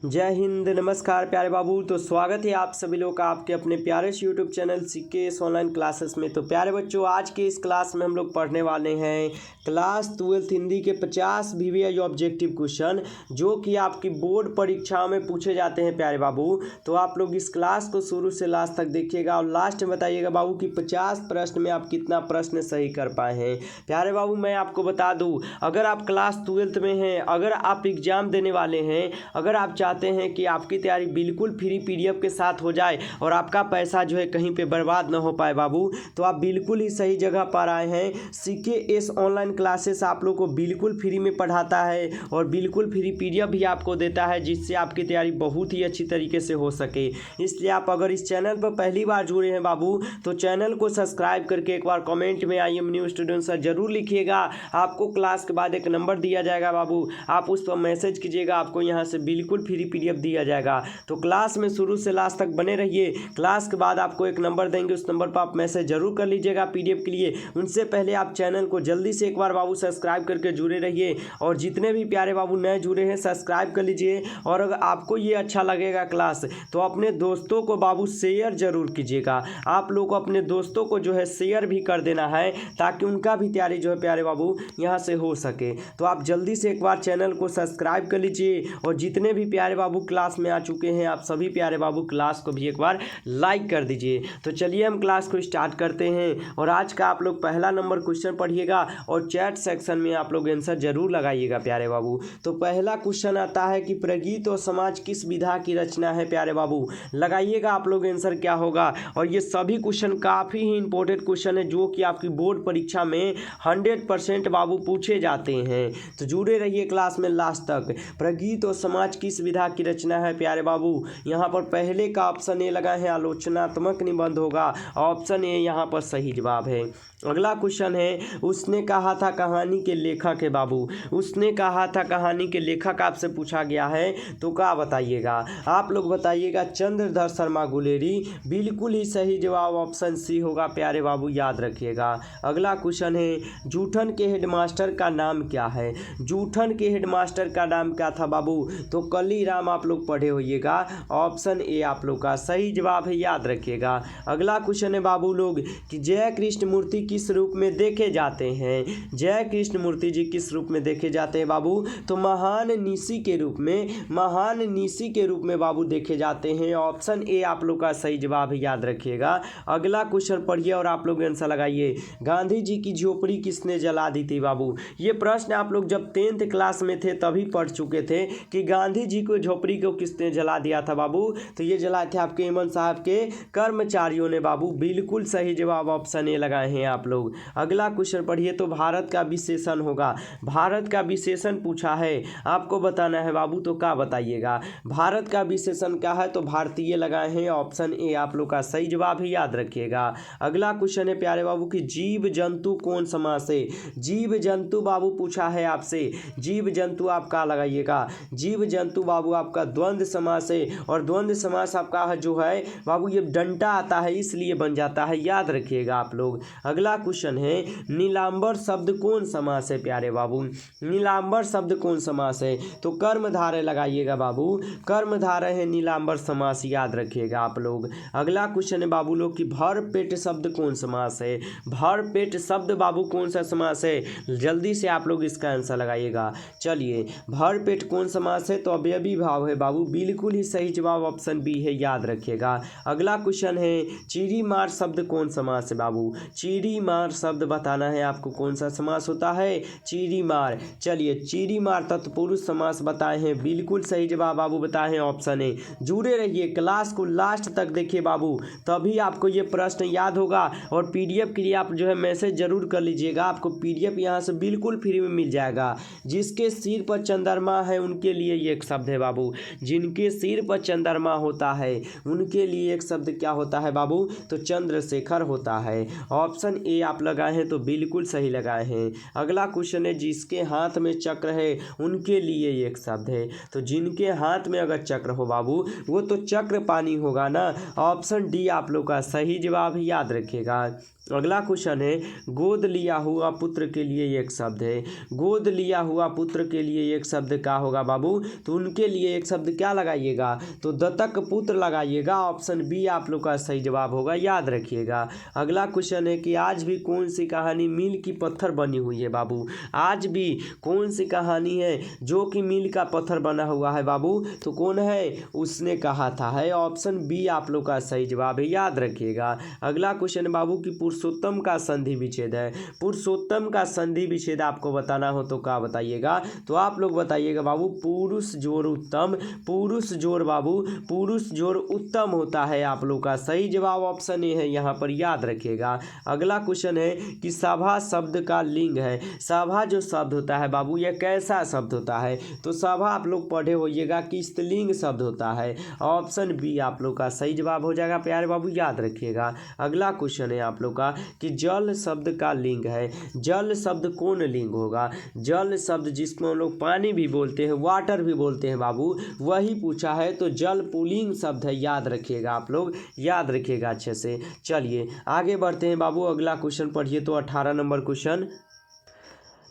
जय हिंद। नमस्कार प्यारे बाबू। तो स्वागत है आप सभी लोग का आपके अपने प्यारे से YouTube channel CKS online classes में। तो प्यारे बच्चों, आज के इस क्लास में हम लोग पढ़ने वाले हैं क्लास 12 हिंदी के 50 VVI ऑब्जेक्टिव क्वेश्चन जो कि आपकी बोर्ड परीक्षाओं में पूछे जाते हैं प्यारे बाबू। तो आप लोग इस क्लास को शुरू से लास्ट तक देखिएगा और लास्ट में बताइएगा बाबू कि 50 प्रश्न में आप कितना प्रश्न सही कर पाए हैं। प्यारे बाबू, मैं आपको बता दूँ, अगर आप क्लास 12 में हैं, अगर आप एग्ज़ाम देने वाले हैं, अगर आप चाहते हैं कि आपकी तैयारी बिल्कुल फ्री PDF के साथ हो जाए और आपका पैसा जो है कहीं पे बर्बाद ना हो पाए बाबू, तो आप बिल्कुल ही सही जगह पर आए हैं। CKS ऑनलाइन क्लासेस आप लोग को बिल्कुल फ्री में पढ़ाता है और बिल्कुल फ्री PDF भी आपको देता है, जिससे आपकी तैयारी बहुत ही अच्छी तरीके से हो सके। इसलिए आप अगर इस चैनल पर पहली बार जुड़े हैं बाबू, तो चैनल को सब्सक्राइब करके एक बार कमेंट में I am new student sir जरूर लिखिएगा। आपको क्लास के बाद एक नंबर दिया जाएगा बाबू, आप उस पर मैसेज कीजिएगा, आपको यहाँ से बिल्कुल फ्री PDF दिया जाएगा। तो क्लास में शुरू से लास्ट तक बने रहिए। क्लास के बाद आपको एक नंबर देंगे, उस नंबर पर आप मैसेज जरूर कर लीजिएगा PDF के लिए। उनसे पहले आप चैनल को जल्दी से एक बार बाबू सब्सक्राइब करके जुड़े रहिए और जितने भी प्यारे बाबू नए जुड़े हैं सब्सक्राइब कर लीजिए। और अगर आपको ये अच्छा लगेगा क्लास, तो अपने दोस्तों को बाबू शेयर जरूर कीजिएगा। आप लोग को अपने दोस्तों को जो है शेयर भी कर देना है, ताकि उनका भी तैयारी जो है प्यारे बाबू यहाँ से हो सके। तो आप जल्दी से एक बार चैनल को सब्सक्राइब कर लीजिए और जितने भी प्यारे बाबू क्लास में आ चुके हैं, आप सभी प्यारे बाबू क्लास को भी एक बार लाइक कर दीजिए। तो चलिए हम क्लास को स्टार्ट करते हैं और आज का आप लोग पहला नंबर क्वेश्चन पढ़िएगा और चैट सेक्शन में आप लोग आंसर जरूर लगाइएगा प्यारे बाबू। तो पहला क्वेश्चन आता है कि प्रगीत और समाज किस विधा की रचना है प्यारे बाबू। लगाइएगा आप लोग आंसर क्या होगा। और ये सभी क्वेश्चन काफ़ी ही इंपॉर्टेंट क्वेश्चन है जो कि आपकी बोर्ड परीक्षा में 100% बाबू पूछे जाते हैं। तो जुड़े रहिए क्लास में लास्ट तक। प्रगीत और समाज किस विधा की रचना है प्यारे बाबू। यहाँ पर पहले का ऑप्शन ए लगा है, आलोचनात्मक निबंध होगा। ऑप्शन ए यहाँ पर सही जवाब है। अगला क्वेश्चन है, उसने कहा था कहानी के लेखक है बाबू। उसने कहा था कहानी के लेखक आपसे पूछा गया है, तो क्या बताइएगा। आप लोग बताइएगा चंद्रधर शर्मा गुलेरी। बिल्कुल ही सही जवाब ऑप्शन सी होगा प्यारे बाबू, याद रखिएगा। अगला क्वेश्चन है, जूठन के हेडमास्टर का नाम क्या है। जूठन के हेडमास्टर का नाम क्या था बाबू। तो कली राम आप लोग पढ़े होइएगा। ऑप्शन ए आप लोग का सही जवाब है, याद रखिएगा। अगला क्वेश्चन है बाबू लोग कि जय कृष्ण मूर्ति किस रूप में देखे जाते हैं। जय कृष्ण मूर्ति जी किस रूप में देखे जाते हैं बाबू। तो महान निशी के रूप में, महान निशी के रूप में बाबू देखे जाते हैं। ऑप्शन ए आप लोग का सही जवाब है, याद रखिएगा। अगला क्वेश्चन पढ़िए और आप लोग आंसर लगाइए। गांधी जी की झोपड़ी किसने जला दी थी बाबू। ये प्रश्न आप लोग जब 10th क्लास में थे तभी पढ़ चुके थे कि गांधी जी को झोपड़ी को किसने जला दिया था बाबू। तो ये जलाए थे आपके इमन साहब के कर्मचारियों ने बाबू। बिल्कुल सही जवाब ऑप्शन ए लगाए हैं आप लोग। अगला क्वेश्चन पढ़िए। तो भारत का विशेषण होगा। भारत का विशेषण पूछा है, आपको बताना है बाबू, तो क्या बताइएगा। भारत का विशेषण क्या है, तो भारतीय लगाए हैं। ऑप्शन ए आप लोग का सही जवाब है, याद रखिएगा। अगला क्वेश्चन है प्यारे बाबू कि जीव जंतु कौन समास है। जीव जंतु बाबू पूछा है आपसे। जीव जंतु आप क्या लगाइएगा। जीव जंतु बाबू आपका द्वंद्व समास है और द्वंद्व समास आपका जो है बाबू ये डंटा आता है इसलिए बन जाता है, याद रखिएगा आप लोग। अगला क्वेश्चन है, नीलांबर शब्द कौन समास है प्यारे बाबू। नीलांबर शब्द कौन समास है। तो कर्मधारय लगाइएगा बाबू। कर्मधारय है नीलांबर समास, याद रखिएगा आप लोग। अगला क्वेश्चन है बाबू लोग कि भर पेट शब्द कौन समास है। भर पेट शब्द बाबू कौन सा समास है। जल्दी से आप लोग इसका आंसर लगाइएगा। चलिए, भर पेट कौन समास है, तो अवयवी भाव है बाबू। बिल्कुल ही सही जवाब ऑप्शन बी है, याद रखिएगा। अगला क्वेश्चन है, चीरी मार शब्द कौन समास है बाबू। चीरी मार शब्द बताना है आपको, कौन सा समास होता है, चीरी मार। चलिए, चीरी मार तत्पुरुष समास बताए हैं। बिल्कुल सही जवाब बाबू बताए हैं, ऑप्शन ए। जुड़े रहिए, क्लास को लास्ट तक देखिए बाबू, तभी आपको ये प्रश्न याद होगा। और PDF के लिए आप जो है मैसेज जरूर कर लीजिएगा। आपको PDF यहाँ से बिल्कुल फ्री में मिल जाएगा। जिसके सिर पर चंद्रमा है उनके लिए ये एक शब्द है बाबू। जिनके सिर पर चंद्रमा होता है उनके लिए एक शब्द क्या होता है बाबू, तो चंद्रशेखर होता है। ऑप्शन ए आप लगाए हैं, तो बिल्कुल सही लगाए हैं। अगला क्वेश्चन है, जिसके हाथ में चक्र है उनके लिए एक शब्द है। तो जिनके हाथ में अगर चक्र हो बाबू, वो तो चक्र पानी होगा ना। ऑप्शन डी आप लोग का सही जवाब है, याद रखिएगा। अगला क्वेश्चन है गोद लिया हुआ पुत्र के लिए एक शब्द है। गोद लिया हुआ पुत्र के लिए एक शब्द क्या होगा बाबू? तो उनके लिए एक शब्द क्या लगाइएगा? तो दत्तक पुत्र लगाइएगा। ऑप्शन बी आप लोग का सही जवाब होगा, याद रखिएगा। अगला क्वेश्चन है कि आज भी कौन सी कहानी मील की पत्थर बनी हुई है बाबू? आज भी कौन सी कहानी है जो कि मील का पत्थर बना हुआ है बाबू? तो कौन है? उसने कहा था है। ऑप्शन बी आप लोग का सही जवाब है, याद रखिएगा। अगला क्वेश्चन है बाबू कि पुरुषोत्तम का संधि विच्छेद है। पुरुषोत्तम का संधि विच्छेद आपको बताना हो तो क्या बताइएगा? तो आप लोग बताइएगा बाबू पुरुष जोड़ उत्तम। पुरुष जोड़ बाबू पुरुष जोड़ उत्तम होता है। आप लोग का सही जवाब ऑप्शन ए है, यहाँ पर याद रखिएगा। अगला क्वेश्चन है कि सभा शब्द का लिंग है। सभा जो शब्द होता है बाबू यह कैसा शब्द होता है? तो सभा आप लोग पढ़े होइएगा कि स्त्रीलिंग शब्द होता है। ऑप्शन बी आप लोग का सही जवाब हो जाएगा प्यारे बाबू, याद रखिएगा। अगला क्वेश्चन है आप लोग का कि जल शब्द का लिंग है। जल शब्द कौन लिंग होगा? जल शब्द जिसको हम लोग पानी भी बोलते हैं, वाटर भी बोलते हैं बाबू, वही पूछा है। तो जल पुल्लिंग शब्द है, याद रखिएगा। आप लोग याद रखिएगा अच्छे से। चलिए आगे बढ़ते हैं बाबू। अगला क्वेश्चन पढ़िए तो 18 नंबर क्वेश्चन।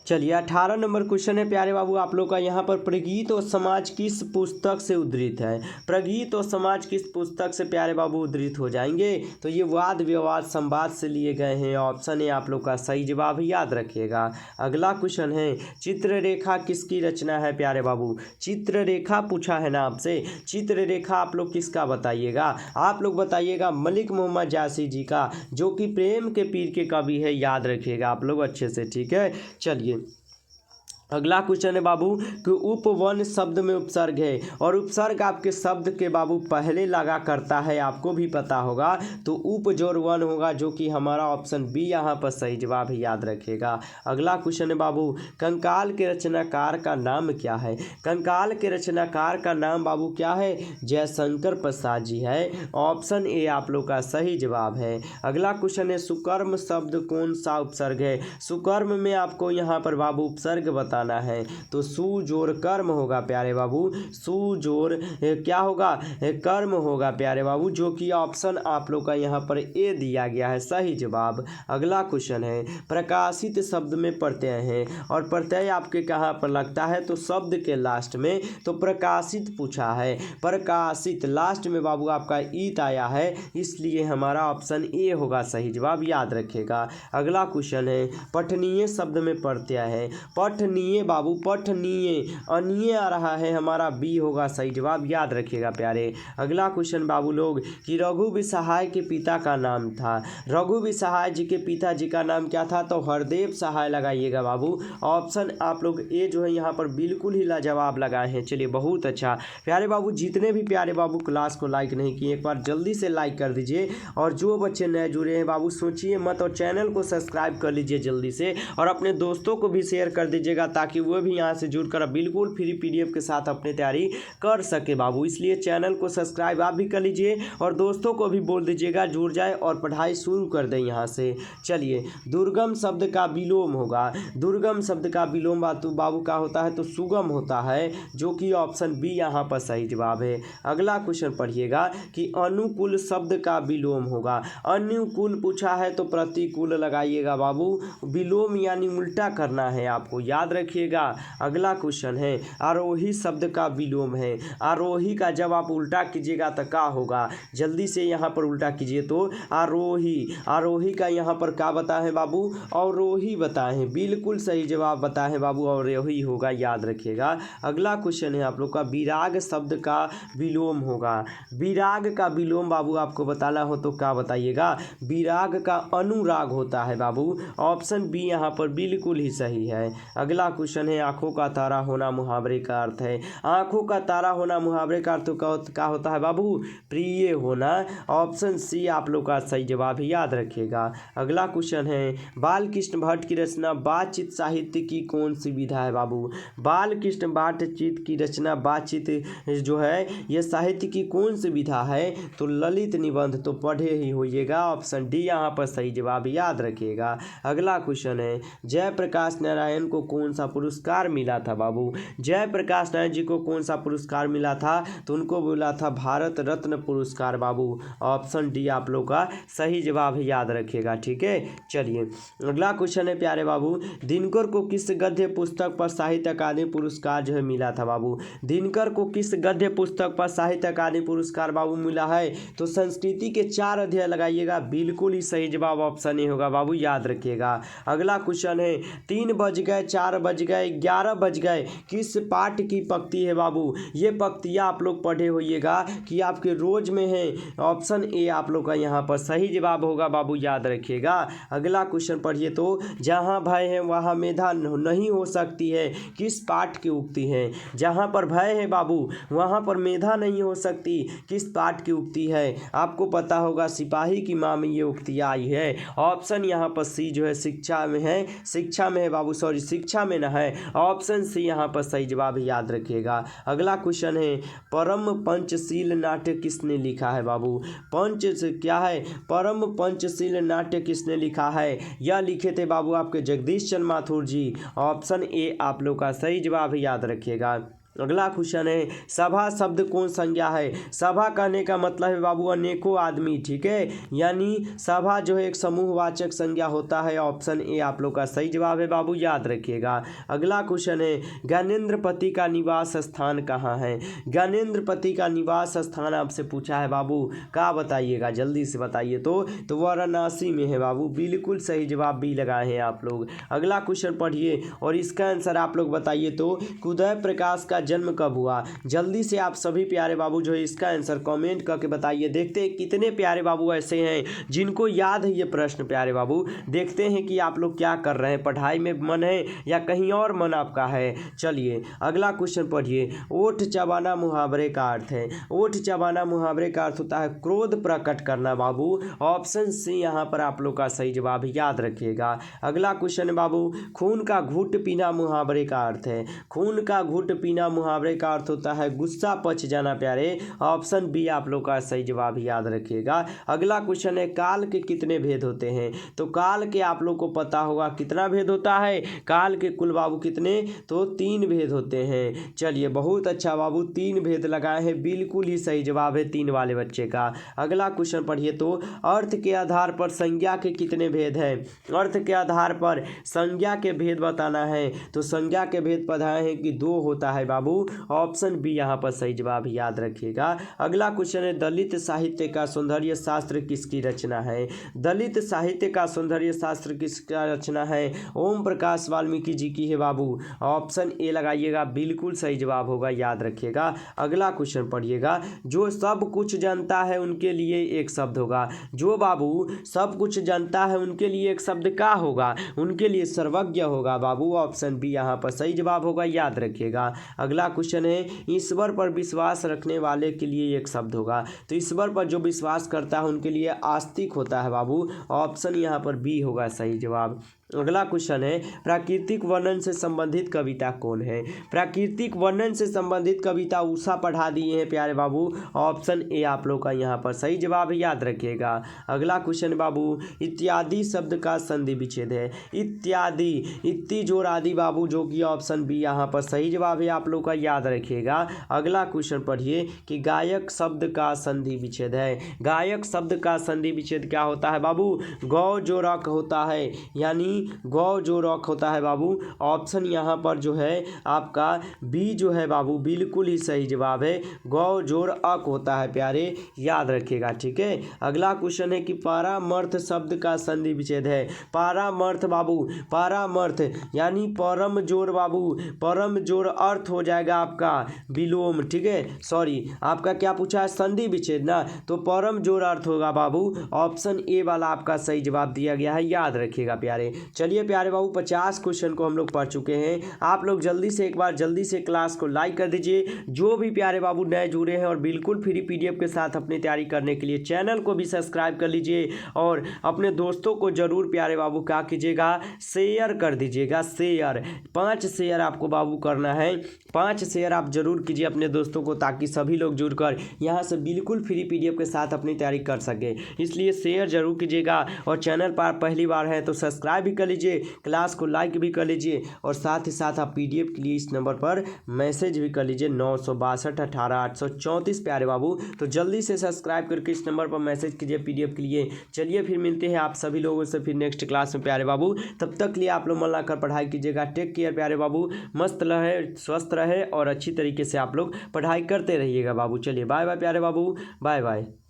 चलिए 18 नंबर क्वेश्चन है प्यारे बाबू आप लोग का यहाँ पर प्रगीत और समाज किस पुस्तक से उद्धृत है? प्रगीत और समाज किस पुस्तक से प्यारे बाबू उद्धृत हो जाएंगे? तो ये वाद विवाद संवाद से लिए गए हैं। ऑप्शन है आप लोग का सही जवाब, याद रखिएगा। अगला क्वेश्चन है चित्ररेखा किसकी रचना है प्यारे बाबू? चित्ररेखा पूछा है ना आपसे। चित्ररेखा आप लोग किसका बताइएगा? आप लोग बताइएगा मलिक मोहम्मद जायसी जी का, जो कि प्रेम के पीर के कवि है, याद रखिएगा आप लोग अच्छे से, ठीक है। चलिए अगला क्वेश्चन है बाबू कि उपवन शब्द में उपसर्ग है और उपसर्ग आपके शब्द के बाबू पहले लगा करता है, आपको भी पता होगा। तो उप जोड़ वन होगा, जो कि हमारा ऑप्शन बी यहाँ पर सही जवाब है, याद रखिएगा। अगला क्वेश्चन है बाबू कंकाल के रचनाकार का नाम क्या है? कंकाल के रचनाकार का नाम बाबू क्या है? जयशंकर प्रसाद जी है। ऑप्शन ए आप लोग का सही जवाब है। अगला क्वेश्चन है सुकर्म शब्द कौन सा उपसर्ग है? सुकर्म में आपको यहाँ पर बाबू उपसर्ग बता है। तो सु जोड़ कर्म होगा प्यारे बाबू। सु जोड़ क्या होगा? कर्म होगा प्यारे बाबू, जो कि ऑप्शन आप लोग का यहाँ पर ए दिया गया है, सही जवाब। अगला क्वेश्चन है प्रकाशित शब्द में प्रत्यय है और प्रत्यय आपके कहाँ पर लगता है? तो शब्द के लास्ट में। तो प्रकाशित पूछा है, प्रकाशित लास्ट में बाबू आपका ईत आया है, इसलिए हमारा ऑप्शन ए होगा सही जवाब, याद रखेगा। अगला क्वेश्चन है पठनीय शब्द में प्रत्यय है। पठनीय बाबू पठनीय, अनीय आ रहा है, हमारा बी होगा सही जवाब, याद रखिएगा प्यारे। अगला क्वेश्चन बाबू लोग कि रघु विसहाय के पिता का नाम था। रघु विसहाय जी के पिताजी का नाम क्या था? तो हरदेव सहाय लगाइएगा बाबू। ऑप्शन आप लोग ए जो है यहाँ पर बिल्कुल ही लाजवाब लगाए हैं। चलिए बहुत अच्छा प्यारे बाबू। जितने भी प्यारे बाबू क्लास को लाइक नहीं किए एक बार जल्दी से लाइक कर दीजिए, और जो बच्चे नए जुड़े हैं बाबू सोचिए मत और चैनल को सब्सक्राइब कर लीजिए जल्दी से, और अपने दोस्तों को भी शेयर कर दीजिएगा ताकि वो भी यहाँ से जुड़कर बिल्कुल फ्री पीडीएफ के साथ अपनी तैयारी कर सके बाबू। इसलिए चैनल को सब्सक्राइब आप भी कर लीजिए और दोस्तों को भी बोल दीजिएगा जुड़ जाए और पढ़ाई शुरू कर दें यहाँ से। चलिए दुर्गम शब्द का विलोम होगा। दुर्गम शब्द का विलोम बाबू का होता है? तो सुगम होता है, जो कि ऑप्शन बी यहाँ पर सही जवाब है। अगला क्वेश्चन पढ़िएगा कि अनुकूल शब्द का विलोम होगा। अनुकूल पूछा है तो प्रतिकूल लगाइएगा बाबू। विलोम यानी उल्टा करना है आपको, याद रखिएगा। अगला क्वेश्चन है आरोही शब्द का विलोम है। आरोही का जब आप उल्टा कीजिएगा तो क्या होगा? जल्दी से यहाँ पर उल्टा कीजिए तो आरोही। आरोही का यहाँ पर क्या बताएं बाबू? अवरोही बताएं, बिल्कुल सही जवाब बताएं बाबू, अवरोही होगा, याद रखिएगा। अगला क्वेश्चन है आप लोग का विराग शब्द का विलोम होगा। विराग का विलोम बाबू आपको बताना हो तो क्या बताइएगा? विराग का अनुराग होता है बाबू। ऑप्शन बी यहाँ पर बिल्कुल ही सही है। अगला क्वेश्चन है आंखों का तारा होना मुहावरे का अर्थ है। आंखों का तारा होना मुहावरे का अर्थ क्या होता है बाबू? प्रिय होना। ऑप्शन सी आप लोग का सही जवाब, याद रखिएगा। अगला क्वेश्चन है बालकृष्ण भट्ट की रचना बातचीत साहित्य की कौन सी विधा है बाबू? बालकृष्ण बातचीत की रचना बातचीत जो है यह साहित्य की कौन सी विधा है? तो ललित निबंध, तो पढ़े ही होइएगा। ऑप्शन डी यहाँ पर सही जवाब, याद रखिएगा। अगला क्वेश्चन है जयप्रकाश नारायण को कौन सा पुरस्कार मिला था बाबू? जयप्रकाश नारायण जी को कौन सा पुरस्कार मिला था? तो उनको बोला था भारत रत्न पुरस्कार बाबू। ऑप्शन डी आप लोग का सही जवाब है, याद रखिएगा। ठीक है, चलिए अगला क्वेश्चन है प्यारे बाबू, दिनकर को किस गद्य पुस्तक पर साहित्य अकादमी पुरस्कार जो है मिला था बाबू? दिनकर को किस गद्य पुस्तक पर साहित्य अकादमी पुरस्कार बाबू मिला है? तो संस्कृति के 4 अध्याय लगाइएगा, बिल्कुल ही सही जवाब ऑप्शन ए होगा बाबू, याद रखिएगा। अगला क्वेश्चन है 3 बज गए, 4 बज गए, 11 बज गए, किस पाठ की पंक्ति है बाबू? ये पंक्तियाँ आप लोग पढ़े होइएगा कि आपके रोज में है। ऑप्शन ए आप लोग का यहाँ पर सही जवाब होगा बाबू, याद रखिएगा। अगला क्वेश्चन पढ़िए तो, जहाँ भय है वहाँ मेधा नहीं हो सकती है, किस पाठ की उक्ति है? जहाँ पर भय है बाबू वहाँ पर मेधा नहीं हो सकती, किस पाठ की उक्ति है? आपको पता होगा सिपाही की माँ में ये उक्ति आई है। ऑप्शन यहाँ पर सी जो है शिक्षा में है, शिक्षा में है बाबू, सॉरी शिक्षा में ना है। ऑप्शन सी यहाँ पर सही जवाब है, याद रखिएगा। अगला क्वेश्चन है, परम पंचशील नाट्य किसने लिखा है बाबू? पंच क्या है? परम पंचशील नाट्य किसने लिखा है? यह लिखे थे बाबू आपके जगदीश चंद्र माथुर जी। ऑप्शन ए आप लोग का सही जवाब है, याद रखिएगा। अगला क्वेश्चन है, सभा शब्द कौन संज्ञा है? सभा कहने का मतलब है बाबू अनेकों आदमी। ठीक है, यानी सभा जो है एक समूहवाचक संज्ञा होता है। ऑप्शन ए आप लोग का सही जवाब है बाबू, याद रखिएगा। अगला क्वेश्चन है, ज्ञानेंद्रपति का निवास स्थान कहाँ है? ज्ञानेंद्रपति का निवास स्थान आपसे पूछा है बाबू, कहाँ बताइएगा, जल्दी से बताइए। तो वाराणसी में है बाबू, बिल्कुल सही जवाब भी लगाए हैं आप लोग। अगला क्वेश्चन पढ़िए और इसका आंसर आप लोग बताइए तो, उदय प्रकाश का जन्म कब हुआ? जल्दी से आप सभी प्यारे बाबू जो है इसका आंसर कमेंट करके बताइए। देखते हैं कितने प्यारे बाबू ऐसे हैं जिनको याद है ये प्रश्न। प्यारे बाबू देखते हैं कि आप लोग क्या कर रहे हैं, पढ़ाई में मन है या कहीं और मन आपका है। चलिए अगला क्वेश्चन पढ़िए, ओठ चबाना मुहावरे का अर्थ है? ओठ चबाना मुहावरे का अर्थ होता है क्रोध प्रकट करना बाबू। ऑप्शन सी यहाँ पर आप लोग का सही जवाब है, याद रखिएगा। अगला क्वेश्चन बाबू, खून का घूंट पीना मुहावरे का अर्थ है? खून का घूंट पीना मुहावरे का अर्थ होता है गुस्सा पच जाना प्यारे। ऑप्शन बी आप लोग का सही जवाब, याद रखिएगा। अगला क्वेश्चन है, काल के कितने भेद होते हैं? तो काल के आप लोग को पता होगा कितना भेद होता है? काल के कुल बाबू कितने? तो 3 भेद होते हैं। चलिए बहुत अच्छा बाबू, 3 भेद लगाए हैं, बिल्कुल ही सही जवाब है 3 वाले बच्चे का। अगला क्वेश्चन पढ़िए तो, अर्थ के आधार पर संज्ञा के कितने भेद हैं? अर्थ के आधार पर संज्ञा के भेद बताना है तो संज्ञा के भेद बताए हैं कि 2 होता है बाबू। ऑप्शन बी यहाँ पर सही जवाब, याद रखिएगा। अगला क्वेश्चन है, दलित साहित्य का सौंदर्य शास्त्र किसकी रचना है? दलित साहित्य का सौंदर्य शास्त्र किसका रचना है? ओम प्रकाश वाल्मीकि जी की है बाबू। ऑप्शन ए लगाइएगा, बिल्कुल सही जवाब होगा, याद रखिएगा। अगला क्वेश्चन पढ़िएगा, जो सब कुछ जानता है उनके लिए एक शब्द होगा। जो बाबू सब कुछ जानता है उनके लिए एक शब्द का होगा? उनके लिए सर्वज्ञ होगा बाबू। ऑप्शन बी यहाँ पर सही जवाब होगा, याद रखिएगा। अगला क्वेश्चन है, ईश्वर पर विश्वास रखने वाले के लिए एक शब्द होगा। तो ईश्वर पर जो विश्वास करता है उनके लिए आस्तिक होता है बाबू। ऑप्शन यहाँ पर बी होगा सही जवाब। अगला क्वेश्चन है, प्राकृतिक वर्णन से संबंधित कविता कौन है? प्राकृतिक वर्णन से संबंधित कविता उषा पढ़ा दिए हैं प्यारे बाबू। ऑप्शन ए आप लोग का यहाँ पर सही जवाब है, याद रखिएगा। अगला क्वेश्चन बाबू, इत्यादि शब्द का संधि विच्छेद है? इत्यादि, इत्ती जोर आदि बाबू, जो कि ऑप्शन बी यहाँ पर सही जवाब है आप लोग का, याद रखिएगा। अगला क्वेश्चन पढ़िए कि गायक शब्द का संधि विच्छेद है? गायक शब्द का संधि विच्छेद क्या होता है बाबू? गौ जो रख होता है, यानी गौ जो रख होता है बाबू। ऑप्शन यहाँ पर जो है आपका बी जो है बाबू, बिल्कुल ही सही जवाब है, गौ जोर अक होता है प्यारे, याद रखिएगा। ठीक है, अगला क्वेश्चन है कि पारामर्थ शब्द का संधि विच्छेद है? पारामर्थ बाबू, पारामर्थ यानी परम जोर बाबू, परम जोर अर्थ हो जाएगा आपका विलोम। ठीक है, सॉरी आपका क्या पूछा है, संधि विच्छेद ना, तो परम जोर अर्थ होगा बाबू। ऑप्शन ए वाला आपका सही जवाब दिया गया है, याद रखिएगा प्यारे। चलिए प्यारे बाबू 50 क्वेश्चन को हम लोग पढ़ चुके हैं। आप लोग जल्दी से एक बार जल्दी से क्लास को लाइक कर दीजिए। जो भी प्यारे बाबू नए जुड़े हैं और बिल्कुल फ्री पीडीएफ के साथ अपनी तैयारी करने के लिए चैनल को भी सब्सक्राइब कर लीजिए और अपने दोस्तों को जरूर प्यारे बाबू क्या कीजिएगा, शेयर कर दीजिएगा। शेयर 5 शेयर आपको बाबू करना है, 5 शेयर आप जरूर कीजिए अपने दोस्तों को, ताकि सभी लोग जुड़कर यहाँ से बिल्कुल फ्री पीडीएफ के साथ अपनी तैयारी कर सके। इसलिए शेयर जरूर कीजिएगा और चैनल पर पहली बार है तो सब्सक्राइब भी कर लीजिए, क्लास को लाइक भी कर लीजिए और साथ ही साथ आप PDF के लिए इस नंबर पर मैसेज भी कर लीजिए 962 18 834 प्यारे बाबू। तो जल्दी से सब्सक्राइब करके इस नंबर पर मैसेज कीजिए PDF के लिए। चलिए फिर मिलते हैं आप सभी लोगों से फिर नेक्स्ट क्लास में प्यारे बाबू। तब तक लिए आप लोग मन लगाकर पढ़ाई कीजिएगा। टेक केयर प्यारे बाबू, मस्त रहे, स्वस्थ रहे और अच्छी तरीके से आप लोग पढ़ाई करते रहिएगा बाबू। चलिए बाय बाय प्यारे बाबू, बाय बाय।